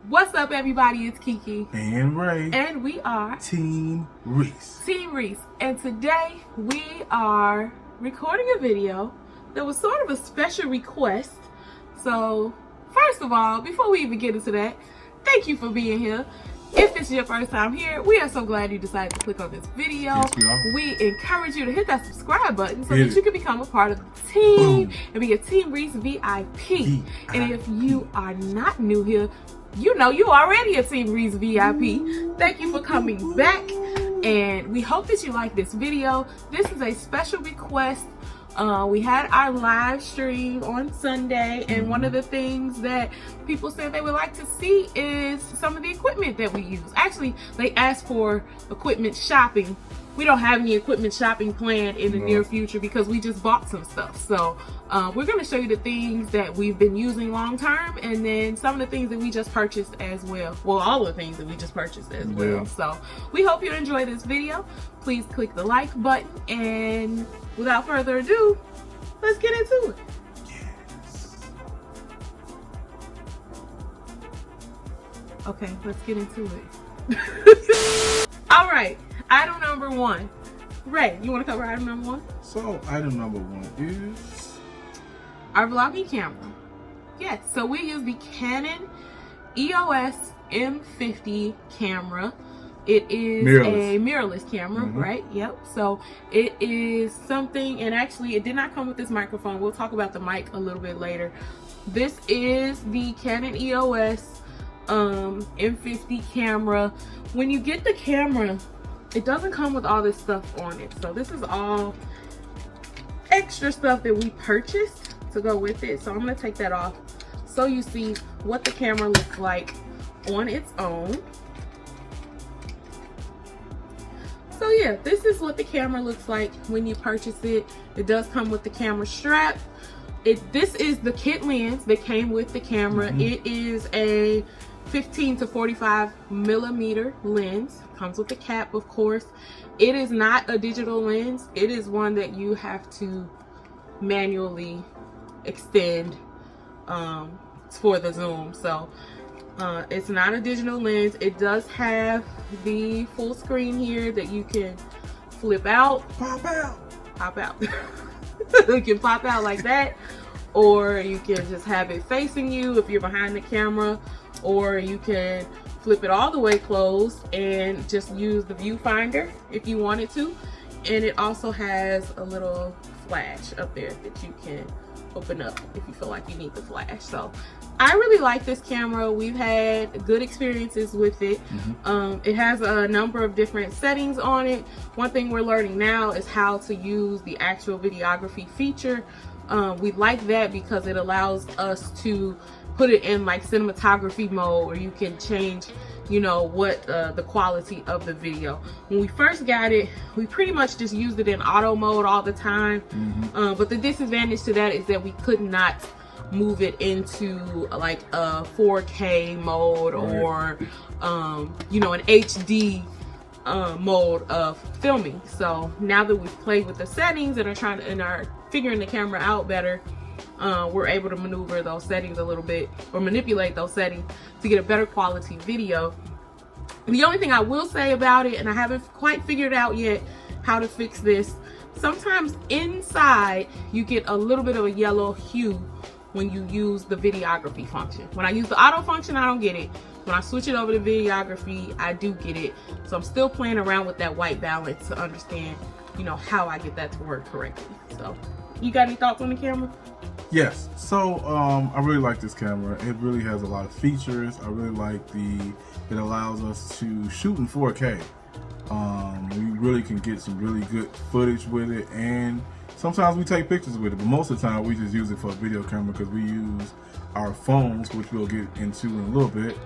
What's up, everybody? It's Kiki and Ray, and we are Team Reese. Team Reese, and today we are recording a video that was sort of a special request. So, first of all, before we even get into that, thank you for being here. If this is your first time here, we are so glad you decided to click on this video. Yes, we are. We encourage you to hit that subscribe button so that you can become a part of the team and be a Team Reese VIP. And if you are not new here, you know you already a Team Reese VIP. Thank you for coming back, and we hope that you like this video. This is a special request. We had our live stream on Sunday, and one of the things that people said they would like to see is some of the equipment that we use. Actually, they asked for equipment shopping. We don't have any equipment shopping planned in the near future because we just bought some stuff. So we're going to show you the things that we've been using long term, and then some of the things that we just purchased as well. Well, all the things that we just purchased as well. So we hope you enjoy this video. Please click the like button, and without further ado, let's get into it. Okay, let's get into it. All right, item number one. Ray, you want to cover item number one? So, item number one is our vlogging camera. Yes, so we use the Canon EOS M50 camera. It is a mirrorless camera, right? Yep. So it is something, and actually it did not come with this microphone. We'll talk about the mic a little bit later. This is the Canon EOS M50 camera. When you get the camera, it doesn't come with all this stuff on it. So this is all extra stuff that we purchased to go with it. So I'm going to take that off so you see what the camera looks like on its own. So yeah, this is what the camera looks like when you purchase it. It does come with the camera strap. This is the kit lens that came with the camera. It is a 15 to 45 millimeter lens. Comes with the cap, of course. It is not a digital lens. It is one that you have to manually extend for the zoom. So it's not a digital lens. It does have the full screen here that you can flip out, pop out. You can pop out like that, or you can just have it facing you if you're behind the camera, or you can flip it all the way closed and just use the viewfinder if you wanted to. And it also has a little flash up there that you can open up if you feel like you need the flash. So I really like this camera. We've had good experiences with it. It has a number of different settings on it. One thing we're learning now is how to use the actual videography feature. We like that because it allows us to put it in like cinematography mode, where you can change, you know, what the quality of the video. When we first got it, we pretty much just used it in auto mode all the time. But the disadvantage to that is that we could not move it into like a 4K mode or you know, an HD mode of filming. So now that we've played with the settings and are figuring the camera out better, we're able to maneuver those settings a little bit, or manipulate those settings to get a better quality video. The only thing I will say about it, and I haven't quite figured out yet how to fix this, sometimes inside you get a little bit of a yellow hue when you use the videography function. When I use the auto function, I don't get it. When I switch it over to videography, I do get it. So I'm still playing around with that white balance to understand, you know, how I get that to work correctly. So, you got any thoughts on the camera? Yes. So I really like this camera. It really has a lot of features. I really like it allows us to shoot in 4K. We really can get some really good footage with it, and sometimes we take pictures with it, but most of the time we just use it for a video camera because we use our phones, which we'll get into in a little bit,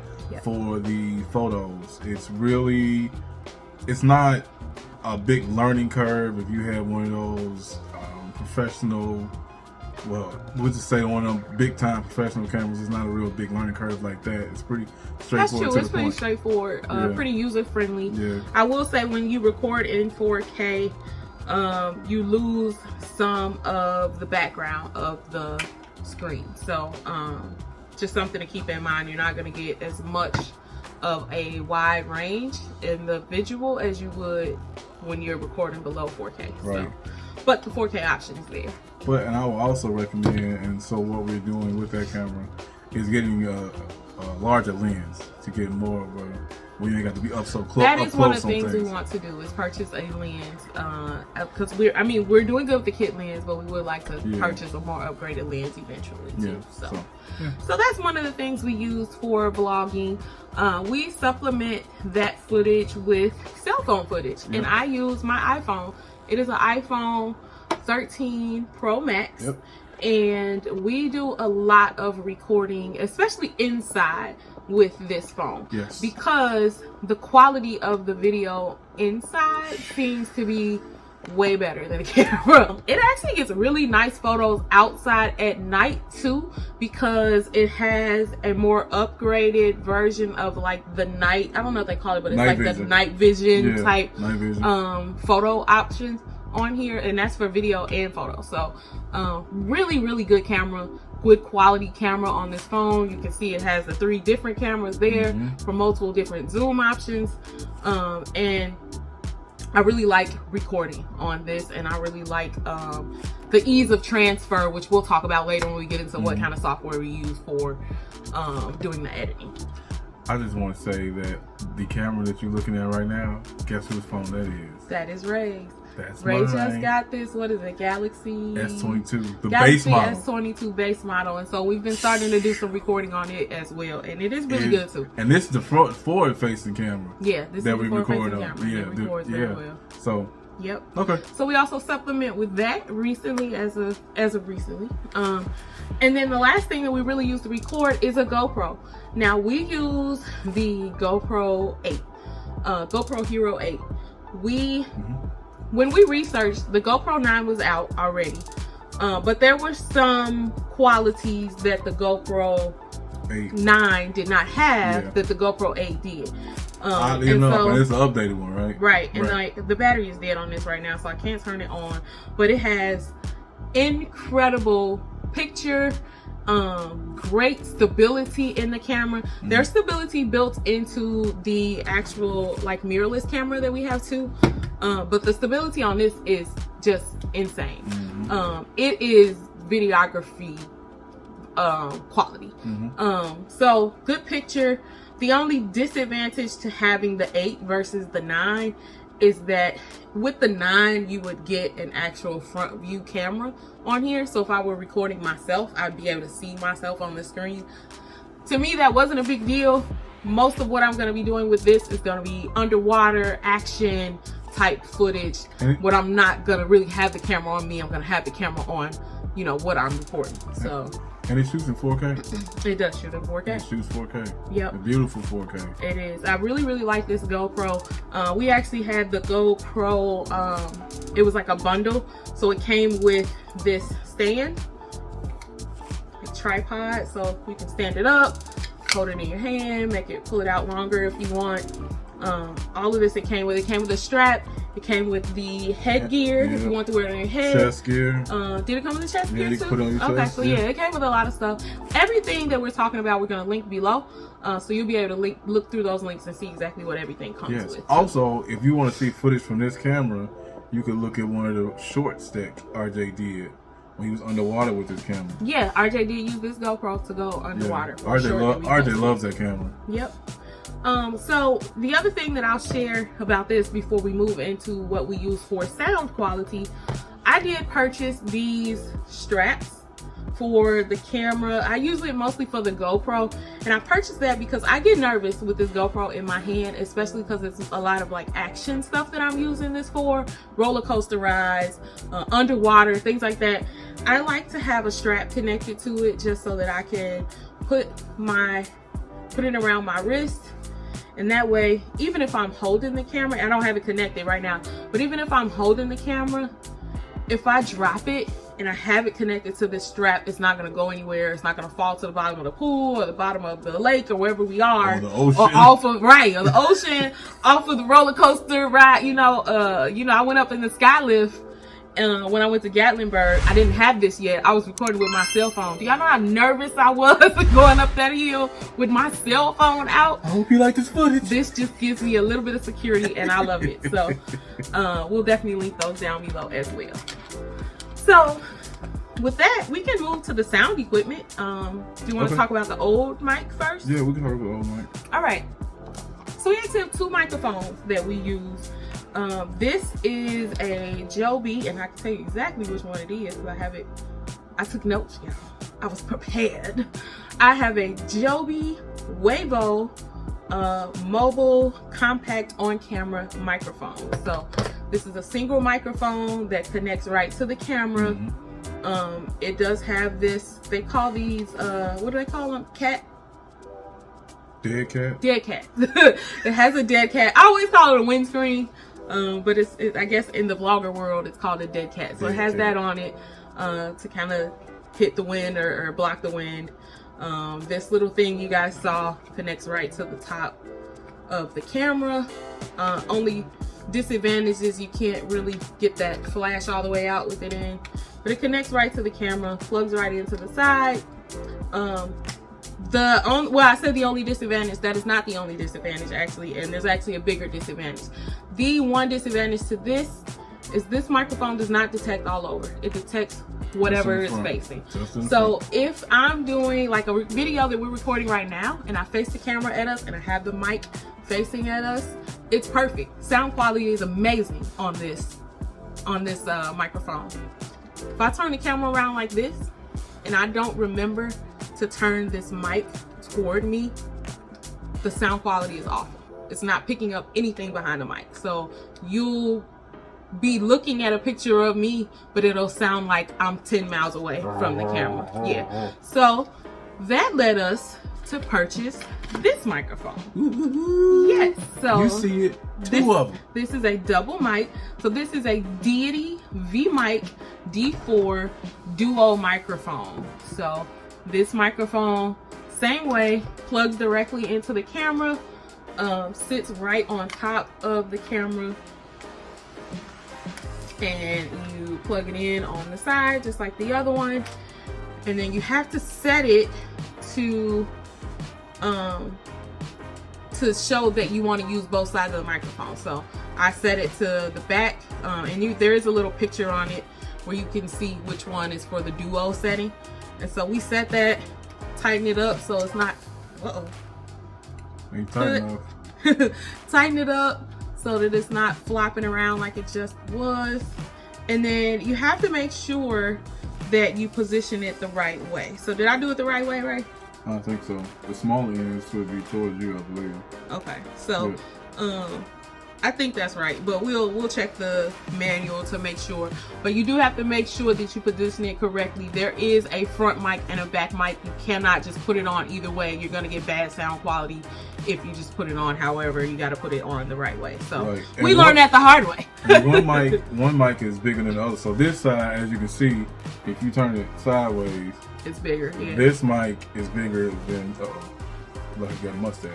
for the photos. It's not a big learning curve if you have one of those professional, well, we'll just say one of them big time professional cameras. It's not a real big learning curve like that. It's pretty straightforward. That's true. It's pretty straightforward, pretty user friendly. Yeah. I will say when you record in 4K, you lose some of the background of the screen. So just something to keep in mind. You're not going to get as much of a wide range in the visual as you would when you're recording below 4K. Right. So, but the 4K option is there. But, and I will also recommend, and so what we're doing with that camera is getting a larger lens to get more of a, where you ain't got to be up so close. That is one of the things we want to do, is purchase a lens, because we're doing good with the kit lens, but we would like to purchase a more upgraded lens eventually too. So that's one of the things we use for vlogging. We supplement that footage with cell phone footage, and I use my iPhone. It is an iPhone 13 Pro Max, and we do a lot of recording, especially inside, with this phone, because the quality of the video inside seems to be way better than the camera. It actually gets really nice photos outside at night too, because it has a more upgraded version of like the night, I don't know what they call it, but it's night vision. The night vision type photo options on here, and that's for video and photo. So really good camera, good quality camera on this phone. You can see it has the 3 different cameras there for multiple different zoom options, and I really like recording on this, and I really like the ease of transfer, which we'll talk about later when we get into what kind of software we use for doing the editing. I just want to say that the camera that you're looking at right now, guess whose phone that is? That is Ray's. That's Ray mine. just got this, what is it, Galaxy S22, the Galaxy base model. S22 base model, and so we've been starting to do some recording on it as well, and it is really good too. And this is the forward-facing camera. Yeah, this that is we the record forward-facing on. camera. It records very well. So. Yep. Okay. So we also supplement with that recently, as of recently. And then the last thing that we really use to record is a GoPro. Now we use the GoPro 8, GoPro Hero 8. When we researched, the GoPro 9 was out already, but there were some qualities that the GoPro 9 did not have that the GoPro 8 did. Oddly enough, and it's an updated one, right? Right, and like the battery is dead on this right now, so I can't turn it on. But it has incredible picture, great stability in the camera. There's stability built into the actual like mirrorless camera that we have too, but the stability on this is just insane. It is videography quality. So good picture. The only disadvantage to having the 8 versus the 9 is that with the 9 you would get an actual front view camera on here, so if I were recording myself, I'd be able to see myself on the screen. To me, that wasn't a big deal. Most of what I'm going to be doing with this is going to be underwater action type footage, but I'm not going to really have the camera on me. I'm going to have the camera on, you know, what I'm recording. So. And it shoots in 4K? It does shoot in 4K. It shoots 4K. Yep. A beautiful 4K. It is. I really like this GoPro. We actually had the GoPro, it was like a bundle. So it came with this stand, a tripod, so you can stand it up, hold it in your hand, pull it out longer if you want. All of this it came with a strap. It came with the headgear if you want to wear it on your head. Chest gear. Did it come with the chest gear you too? Put it on your okay, chest, so it came with a lot of stuff. Everything that we're talking about, we're going to link below. So you'll be able to look through those links and see exactly what everything comes with. Also, if you want to see footage from this camera, you can look at one of the shorts that RJ did when he was underwater with his camera. Yeah, RJ did use this GoPro to go underwater. RJ loves that camera. Yep. So the other thing that I'll share about this before we move into what we use for sound quality, I did purchase these straps for the camera. I use it mostly for the GoPro, and I purchased that because I get nervous with this GoPro in my hand, especially because it's a lot of like action stuff that I'm using this for, roller coaster rides, underwater, things like that. I like to have a strap connected to it just so that I can put it around my wrist. And that way, even if I'm holding the camera, I don't have it connected right now, but even if I'm holding the camera, if I drop it and I have it connected to this strap, it's not going to go anywhere. It's not going to fall to the bottom of the pool or the bottom of the lake or wherever we are. Or the ocean. Or off of, or the ocean, off of the roller coaster ride. I went up in the sky lift when I went to Gatlinburg, I didn't have this yet. I was recording with my cell phone. Do y'all know how nervous I was going up that hill with my cell phone out? I hope you like this footage. This just gives me a little bit of security, and I love it. So we'll definitely link those down below as well. So with that, we can move to the sound equipment. Do you want to talk about the old mic first? Yeah, we can talk about the old mic. All right. So we actually have two microphones that we use. This is a Joby, and I can tell you exactly which one it is because I have it. I took notes, y'all. I was prepared. I have a Joby Wavo mobile compact on-camera microphone. So this is a single microphone that connects right to the camera. It does have this. They call these what do they call them? Dead cat. Dead cat. It has a dead cat. I always call it a windscreen. But it's I guess in the vlogger world it's called a dead cat. So it has that on it to kind of hit the wind or block the wind. This little thing you guys saw connects right to the top of the camera. Only disadvantage is you can't really get that flash all the way out with it in, but it connects right to the camera, plugs right into the side. Well, I said the only disadvantage. That is not the only disadvantage, actually, and there's actually a bigger disadvantage. The one disadvantage to this is this microphone does not detect all over. It detects whatever it's facing. So if I'm doing like a video that we're recording right now, and I face the camera at us, and I have the mic facing at us, it's perfect. Sound quality is amazing on this microphone. If I turn the camera around like this, and I don't remember to turn this mic toward me, the sound quality is awful. It's not picking up anything behind the mic. So you'll be looking at a picture of me, but it'll sound like I'm 10 miles away from the camera. Yeah. So that led us to purchase this microphone. Yes. So you see it, two of them. This is a double mic. So this is a Deity V-Mic D4 duo microphone. So this microphone, same way, plugs directly into the camera, sits right on top of the camera, and you plug it in on the side just like the other one, and then you have to set it to show that you want to use both sides of the microphone. So I set it to the back, and there is a little picture on it where you can see which one is for the duo setting. And so we set that, tighten it up so it's not, Ain't tight enough. Tighten it up so that it's not flopping around like it just was. And then you have to make sure that you position it the right way. So did I do it the right way, Ray? I think so. The smaller end should be towards you, I believe. Okay, so I think that's right, but we'll check the manual to make sure. But you do have to make sure that you position it correctly. There is a front mic and a back mic. You cannot just put it on either way. You're gonna get bad sound quality if you just put it on. However, you got to put it on the right way. So we learned that the hard way. one mic is bigger than the other. So this side, as you can see, if you turn it sideways, it's bigger. Yeah. This mic is bigger than like you got a mustache.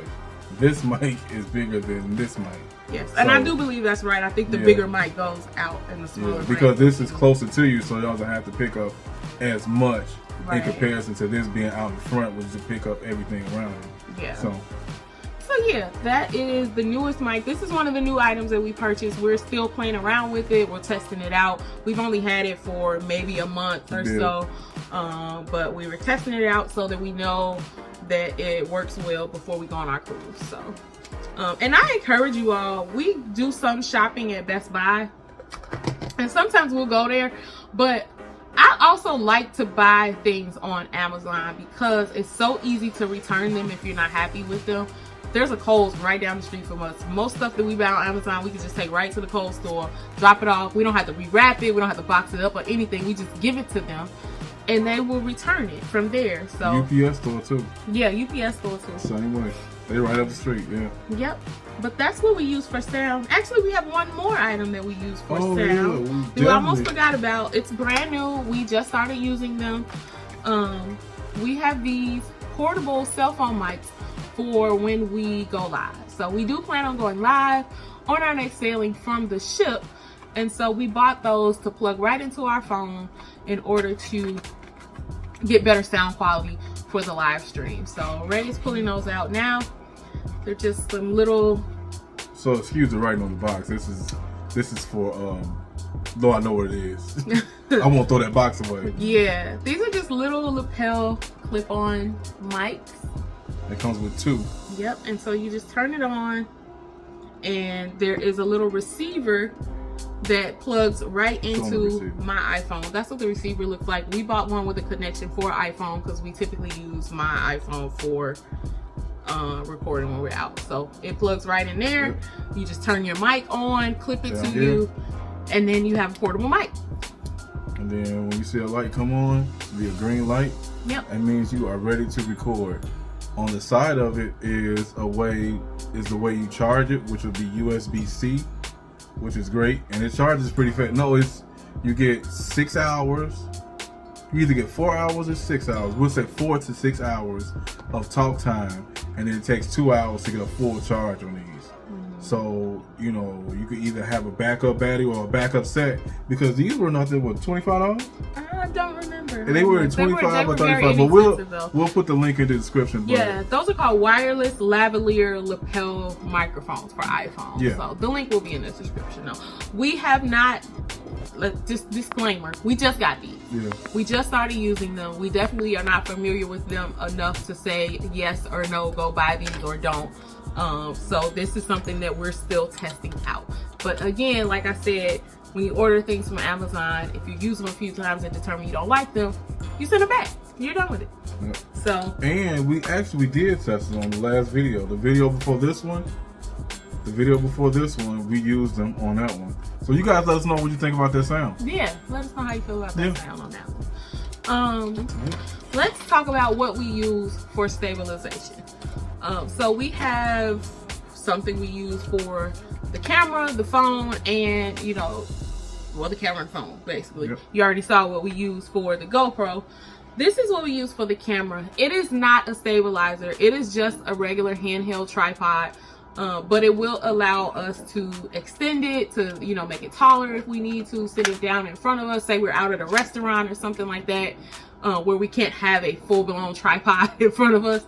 This mic is bigger than this mic. Yes, and I do believe that's right. I think the bigger mic goes out and the smaller because this is closer to you, so it doesn't have to pick up as much in comparison to this being out in front, which is to pick up everything around you. Yeah. So yeah, that is the newest mic. This is one of the new items that we purchased. We're still playing around with it. We're testing it out. We've only had it for maybe a month or so, but we were testing it out so that we know that it works well before we go on our cruise. So, and I encourage you all, we do some shopping at Best Buy, and sometimes we'll go there, but I also like to buy things on Amazon because it's so easy to return them if you're not happy with them. There's a Kohl's right down the street from us. Most stuff that we buy on Amazon, we can just take right to the Kohl's store, drop it off. We don't have to rewrap it. We don't have to box it up or anything. We just give it to them, and they will return it from there. So UPS store too. Yeah, UPS store too. Same way. They're right up the street. Yeah. Yep. But that's what we use for sound. Actually, we have one more item that we use for sound. We almost forgot about. It's brand new. We just started using them. We have these portable cell phone mics for when we go live. So we do plan on going live on our next sailing from the ship, And so we bought those to plug right into our phone in order to get better sound quality for the live stream. So Ray is pulling those out now. They're just some little. So excuse the writing on the box. This is for though I know what it is. I won't throw that box away. Yeah, these are just little lapel clip-on mics. It comes with 2. Yep, and so you just turn it on, and there is a little receiver that plugs right into my iPhone. That's what the receiver looks like. We bought one with a connection for iPhone because we typically use my iPhone for recording when we're out. So it plugs right in there. Yep. You just turn your mic on, clip it to you, and then you have a portable mic. And then when you see a light come on, it'll be a green light. Yep. That means you are ready to record. On the side of it is the way you charge it, which will be USB-C, which is great, and it charges pretty fast. No, you get 6 hours. You either get 4 hours or 6 hours. We'll say 4 to 6 hours of talk time, and then it takes 2 hours to get a full charge on these. So, you know, you could either have a backup battery or a backup set, because these were nothing, what, $25? I don't remember. And they were 25 or 35, but we'll put the link in the description. Yeah, those are called wireless lavalier lapel microphones for iPhone. Yeah. So the link will be in the description. No, we have not. Just disclaimer, we just got these. Yeah. We just started using them. We definitely are not familiar with them enough to say yes or no, go buy these or don't. So this is something that we're still testing out. But again, like I said, when you order things from Amazon, if you use them a few times and determine you don't like them, you send them back. You're done with it. Yep. So. And we actually did test it on the last video. The video before this one, we used them on that one. So you guys let us know what you think about that sound. Yeah, let us know how you feel about that sound on that one. Let's talk about what we use for stabilization. So we have something we use for the camera, the phone, and the camera and phone, basically. Yep. You already saw what we use for the GoPro. This is what we use for the camera. It is not a stabilizer. It is just a regular handheld tripod. But it will allow us to extend it, to make it taller if we need to, sit it down in front of us. Say we're out at a restaurant or something like that, where we can't have a full-blown tripod in front of us.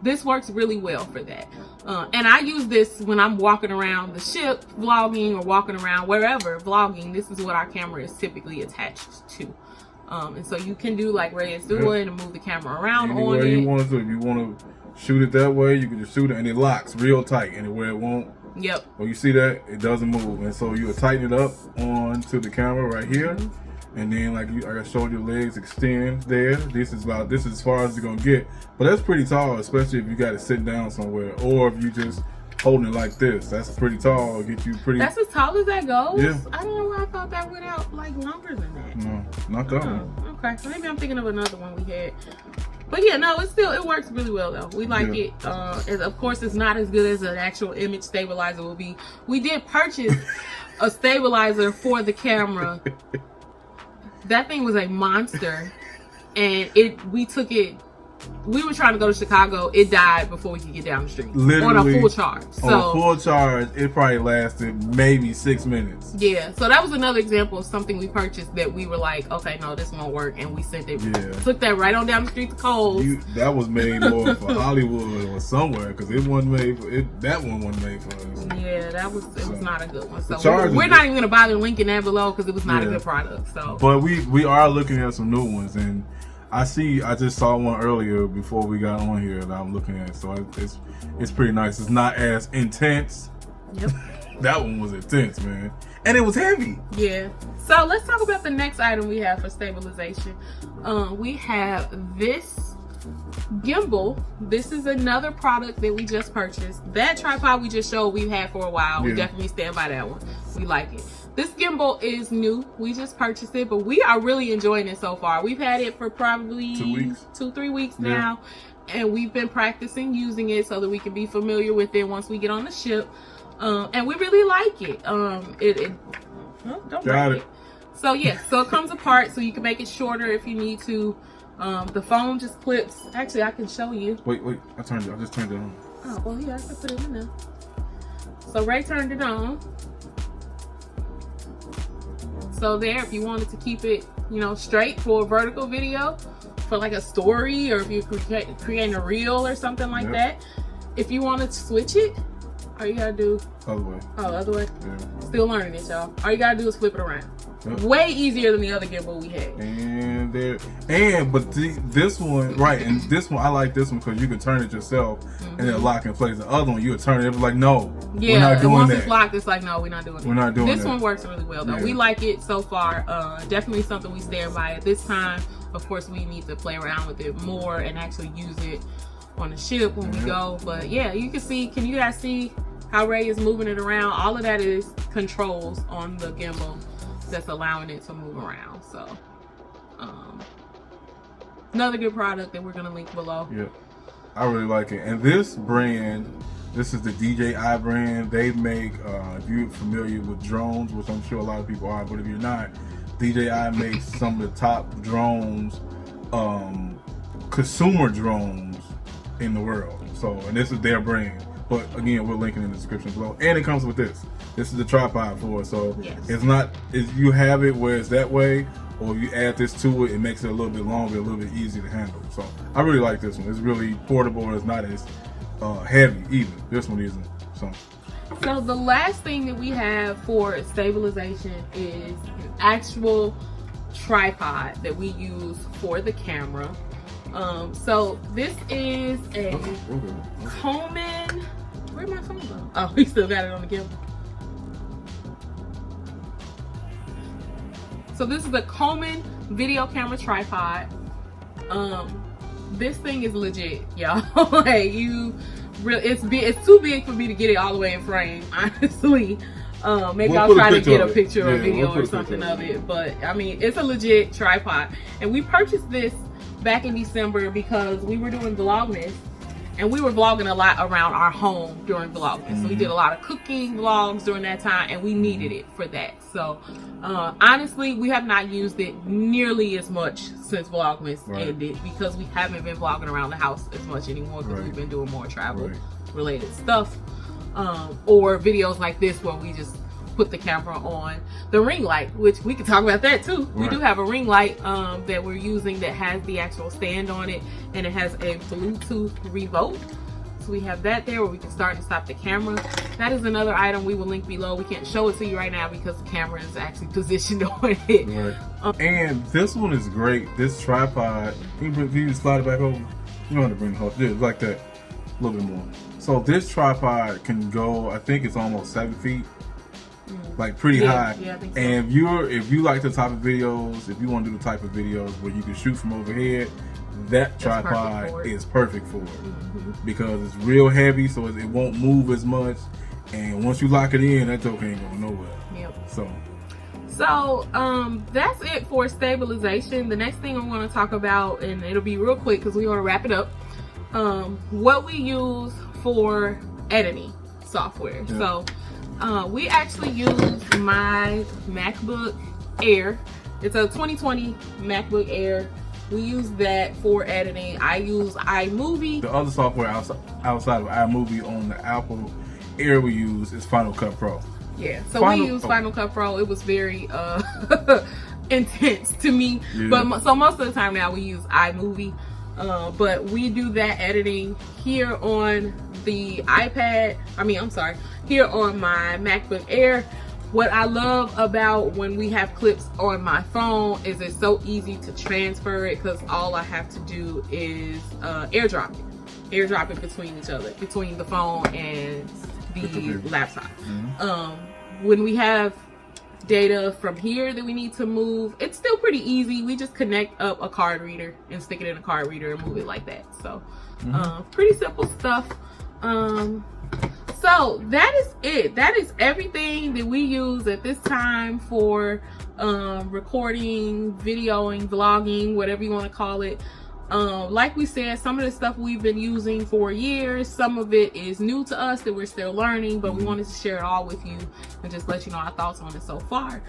This works really well for that. And I use this when I'm walking around the ship vlogging, or walking around wherever vlogging. This is what our camera is typically attached to. And so you can do like Ray is doing and move the camera around anywhere on it. You want to. If you want to shoot it that way, you can just shoot it, and it locks real tight. Anywhere it won't. Yep. Well, you see that it doesn't move, and so you tighten it up onto the camera right here, and then like I showed your legs extend there. This is as far as it's gonna get, but that's pretty tall, especially if you got it sitting down somewhere, or if you just holding it like this. That's pretty tall. It'll get you pretty. That's as tall as that goes. Yeah. I don't know why I thought that went out like longer than that. No, not that one. Okay, so maybe I'm thinking of another one we had. But yeah, no, it works really well though. We like it. Of course, it's not as good as an actual image stabilizer will be. We did purchase a stabilizer for the camera. That thing was a monster, and we took it. We were trying to go to Chicago. It died before we could get down the street. Literally, on a full charge. On a full charge, it probably lasted maybe 6 minutes. Yeah, so that was another example of something we purchased that we were like, okay, no, this won't work, and we sent it. Yeah. Took that right on down the street to Kohl's. That was made more for Hollywood or somewhere, because it wasn't made for it. That one wasn't made for us. Yeah, it was not a good one. So we're not even gonna bother linking that below because it was not a good product. So, but we are looking at some new ones, and I just saw one earlier before we got on here that I'm looking at, so it's pretty nice. It's not as intense. Yep. That one was intense, man, and it was heavy. Yeah. So let's talk about the next item we have for stabilization. We have this gimbal. This is another product that we just purchased. That tripod we just showed we've had for a while. We definitely stand by that one. We like it. This gimbal is new. We just purchased it, but we are really enjoying it so far. We've had it for probably 2-3 weeks now, and we've been practicing using it so that we can be familiar with it once we get on the ship. And we really like it. Don't break it. So so it comes apart, so you can make it shorter if you need to. The phone just clips. Actually, I can show you. Wait, I just turned it on. Oh, well, yeah, I can put it in there. So Ray turned it on. So there, if you wanted to keep it, you know, straight for a vertical video, for like a story, or if you're creating a reel or something like that. If you want to switch it, all you gotta do, other way. Oh, other way. Yeah. Still learning it, y'all. All you gotta do is flip it around. Yep. Way easier than the other gimbal we had. This one, right? And this one, I like this one because you can turn it yourself and then lock in place. The other one, you would turn it. It was like, no, yeah. We're not doing once that. It's locked, it's like, no, we're not doing it. We're not doing this that. one works really well though. Yeah. We like it so far. Definitely something we stand by. At this time, of course, we need to play around with it more and actually use it on the ship when we go. But yeah, you can see. Can you guys see how Ray is moving it around? All of that is controls on the gimbal that's allowing it to move around. So another good product that we're gonna link below. Yeah, I really like it. And this brand, this is the DJI brand. They make, if you're familiar with drones, which I'm sure a lot of people are, but if you're not, DJI makes some of the top drones, consumer drones in the world. So, and this is their brand. But again, we're linking in the description below. And it comes with this. This is the tripod for it. So it's not, you have it where it's that way, or you add this to it, it makes it a little bit longer, a little bit easier to handle. So I really like this one. It's really portable. It's not as heavy either. This one isn't. So the last thing that we have for stabilization is an actual tripod that we use for the camera. So this is a Coleman. Where'd my phone go? Oh, we still got it on the gimbal. So this is a Coleman video camera tripod. This thing is legit, y'all. Like, it's too big for me to get it all the way in frame, honestly. Maybe I'll try to get a picture or video or something of it. But I mean, it's a legit tripod. And we purchased this back in December because we were doing Vlogmas, and we were vlogging a lot around our home during Vlogmas. So we did a lot of cooking vlogs during that time, and we needed it for that. So honestly, we have not used it nearly as much since Vlogmas ended, because we haven't been vlogging around the house as much anymore, because we've been doing more travel related stuff, or videos like this where we just put the camera on the ring light, which we can talk about that too. We do have a ring light that we're using that has the actual stand on it, and it has a Bluetooth remote. So we have that there where we can start and stop the camera. That is another item we will link below. We can't show it to you right now because the camera is actually positioned on it. And this one is great. This tripod, can you slide it back over? You don't have to bring it close. Yeah, like that, a little bit more. So this tripod can go, I think it's almost 7 feet. Like pretty high. Yeah, I think so. And if you like the type of videos, if you want to do the type of videos where you can shoot from overhead, that tripod is perfect for it. Because it's real heavy, so it won't move as much, and once you lock it in, that joke ain't going nowhere. So that's it for stabilization. The next thing I want to talk about, and it'll be real quick because we want to wrap it up, what we use for editing software. So we actually use my MacBook Air. It's a 2020 MacBook Air. We use that for editing. I use iMovie. The other software outside of iMovie on the Apple Air we use is Final Cut Pro. Yeah, so we use Final Cut Pro. It was very intense to me. But so most of the time now we use iMovie. But we do that editing here on the iPad. Here on my MacBook Air. What I love about when we have clips on my phone is it's so easy to transfer it, because all I have to do is airdrop it between each other, between the phone and the laptop. When we have data from here that we need to move, it's still pretty easy. We just connect up a card reader and stick it in a card reader and move it like that. So pretty simple stuff. So that is it. That is everything that we use at this time for recording, videoing, vlogging, whatever you want to call it. Like we said, some of the stuff we've been using for years, some of it is new to us that we're still learning, but we wanted to share it all with you and just let you know our thoughts on it so far.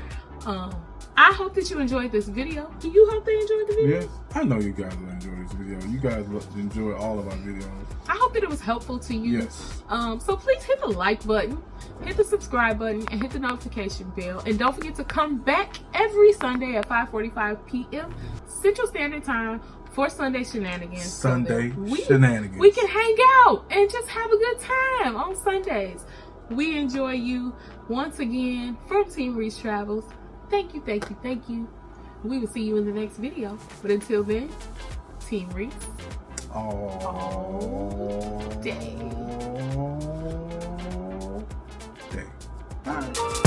I hope that you enjoyed this video. Do you hope they enjoyed the video? Yes, I know you guys will enjoy this video. You guys will enjoy all of our videos. I hope that it was helpful to you. Yes. So please hit the like button. hit the subscribe button and hit the notification bell. And don't forget to come back every Sunday at 5:45 p.m. Central Standard Time for Sunday Shenanigans. Sunday so Shenanigans. We can hang out and just have a good time on Sundays. We enjoy you once again from Team Reese Travels. Thank you, thank you, thank you. We will see you in the next video. But until then, Team Reese. All day. Bye.